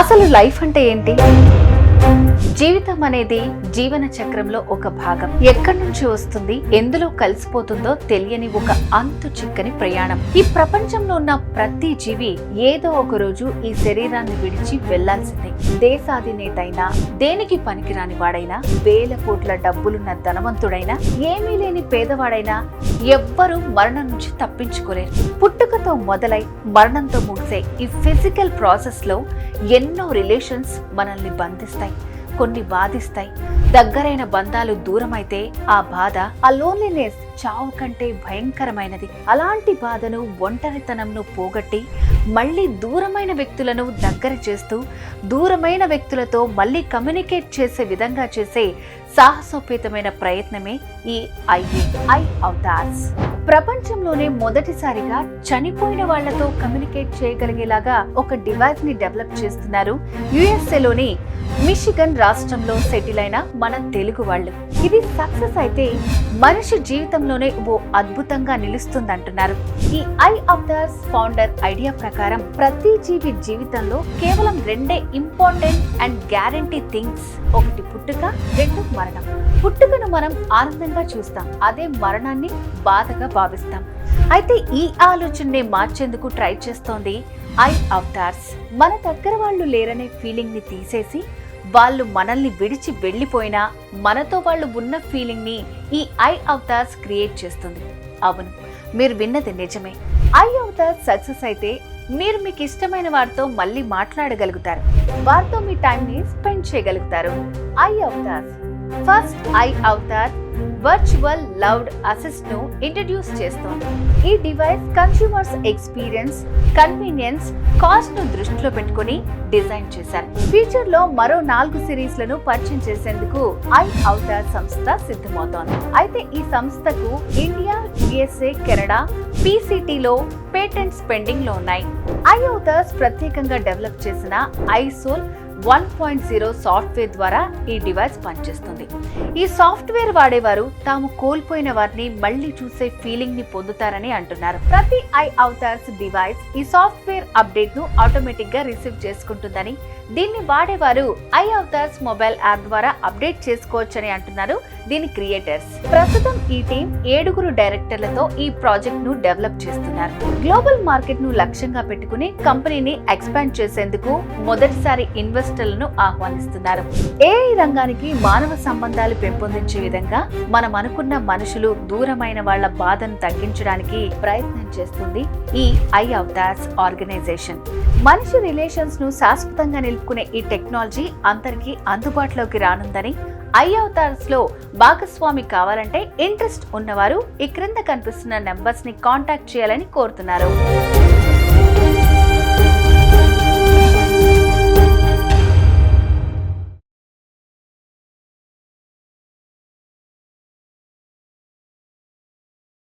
అసలు లైఫ్ అంటే ఏంటి? జీవితం అనేది జీవన చక్రంలో ఒక భాగం. ఎక్కడి నుంచి వస్తుంది, ఎందులో కలిసిపోతుందో తెలియని ఒక అంతు చిక్కని ప్రయాణం. ఈ ప్రపంచంలో ఉన్న ప్రతి జీవి ఏదో ఒక రోజు ఈ శరీరాన్ని విడిచి వెళ్లాల్సిందే. దేశాధినేత అయినా, దేనికి పనికిరాని వాడైనా, వేల కోట్ల డబ్బులున్న ధనవంతుడైనా, ఏమీ లేని పేదవాడైనా ఎవ్వరూ మరణం నుంచి తప్పించుకోలేరు. పుట్టుకతో మొదలై మరణంతో ముగిసే ఈ ఫిజికల్ ప్రాసెస్ లో ఎన్నో రిలేషన్స్ మనల్ని బంధిస్తాయి, కొన్ని బాధిస్తాయి. దగ్గరైన బంధాలు దూరమైతే ఆ బాధ, ఆ లోన్లీనెస్ చావు కంటే భయంకరమైనది. అలాంటి బాధను, ఒంటరితనంను పోగొట్టి మళ్ళీ దూరమైన వ్యక్తులను దగ్గర చేస్తూ, దూరమైన వ్యక్తులతో మళ్ళీ కమ్యూనికేట్ చేసే విధంగా చేసే సాహసోపేతమైన ప్రయత్నమే ఈ ఐ అవతార్స్. ప్రపంచంలోనే మొదటిసారిగా చనిపోయిన వాళ్లతో కమ్యూనికేట్ చేయగలిగేలాగా ఒక డివైస్ ని డెవలప్ చేస్తున్నారు యుఎస్ఏలోని మిషిగన్ రాష్ట్రంలో సెటిల్ అయిన మన తెలుగు వాళ్ళు. ఇది సక్సెస్ అయితే మనిషి జీవితంలోనే ఓ అద్భుతంగా నిలుస్తుందంటున్నారు. ఈ ఐ అవతార్స్ ఫౌండర్ ఐడియా ప్రకారం ప్రతి జీవి జీవితంలో కేవలం రెండే ఇంపార్టెంట్ అండ్ గ్యారంటీ థింగ్స్. ఒకటి పుట్టుక, రెండు మరణం. పుట్టుకను మనం ఆనందంగా చూస్తాం, అదే మరణాన్ని బాధగా భావిస్తాం. అయితే ఈ ఆలోచనని మార్చేందుకు ట్రై చేస్తోంది ఐ అవతార్స్. మన దగ్గర వాళ్ళు లేరనే ఫీలింగ్ ని తీసేసి, వాళ్ళు మనల్ని విడిచి వెళ్లిపోయినా మనతో వాళ్ళు ఉన్న ఫీలింగ్ ని ఈ ఐ అవతార్స్ క్రియేట్ చేస్తుంది. అవును, మీరు విన్నది నిజమే. ఐ అవతార్స్ సక్సెస్ అయితే మీరు మీకు ఇష్టమైన వారితో మళ్ళీ మాట్లాడగలుగుతారు, వారితో మీ టైం ని స్పెండ్ చేయగలుగుతారు. I avatars first I Avatar virtual loved assist ను ఇంట్రడ్యూస్ చేస్తోంది. ఈ device consumers experience, convenience, cost ను దృష్టిలో పెట్టుకుని డిజైన్ చేశారు. ఫ్యూచర్ లో మరో 4 సిరీస్ లను పరిచయం చేసేందుకు ఐ అవతార్ సంస్థ సిద్ధమవుతోంది. అయితే ఈ సంస్థకు ఇండియా, యుఎస్ఏ, కెనడా, PCT లో పేటెంట్స్ పెండింగ్ లో ఉన్నాయి. ఐ అవతార్స్ ప్రత్యేకంగా డెవలప్ చేసిన ఐసోల్ 1.0 సాఫ్ట్వేర్ ద్వారా ఈ డివైస్ పనిచేస్తుంది. ఈ సాఫ్ట్వేర్ వాడేవారు తాము కోల్పోయిన వారిని మళ్లీ చూసే ఫీలింగ్ ని పొందుతారని అంటున్నారు. ప్రతి ఐ అవతార్స్ డివైస్ ఈ సాఫ్ట్వేర్ అప్డేట్ ను ఆటోమేటిక్ గా రిసీవ్ చేసుకుంటుందని, దీన్ని వాడేవారు ఐ అవతార్స్ మొబైల్ యాప్ ద్వారా అప్డేట్ చేసుకోవచ్చని అంటున్నారు దీని క్రియేటర్స్. ప్రస్తుతం ఈ టీం 7 డైరెక్టర్లతో ఈ ప్రాజెక్ట్ ను డెవలప్ చేస్తున్నారు. గ్లోబల్ మార్కెట్ ను లక్ష్యంగా పెట్టుకుని కంపెనీని ఎక్స్పాండ్ చేసేందుకు మొదటిసారి ఇన్వెస్టర్లను ఆహ్వానిస్తున్నారు. ఏఐ రంగానికి మానవ సంబంధాలు పెంపొందించే విధంగా మనం అనుకున్న మనుషులు దూరమైన వాళ్ల బాధను తగ్గించడానికి ప్రయత్నం చేస్తుంది ఈ ఐ అవతార్స్ ఆర్గనైజేషన్. మనిషి రిలేషన్స్ ను శాశ్వతంగా నిలుపుకునే ఈ టెక్నాలజీ అందరికీ అందుబాటులోకి రానుందని, ఐ అవతార్స్ లో భాగస్వామి కావాలంటే ఇంట్రెస్ట్ ఉన్నవారు ఈ క్రింద కనిపిస్తున్న నెంబర్స్ ని కాంటాక్ట్ చేయాలని కోరుతున్నారు.